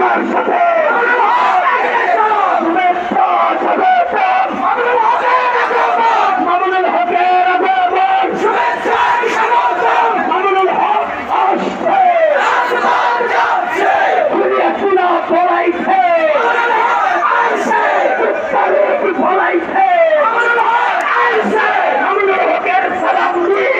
আমার সাথে শুভেচ্ছা স্বাগতম মামুনুল হকের আগমন শুভেচ্ছায় স্বাগতম মামুনুল হক আসছে দুনিয়া শোনা পড়াইছে পড়াইছে মামুনুল হকের সালাম দিয়ে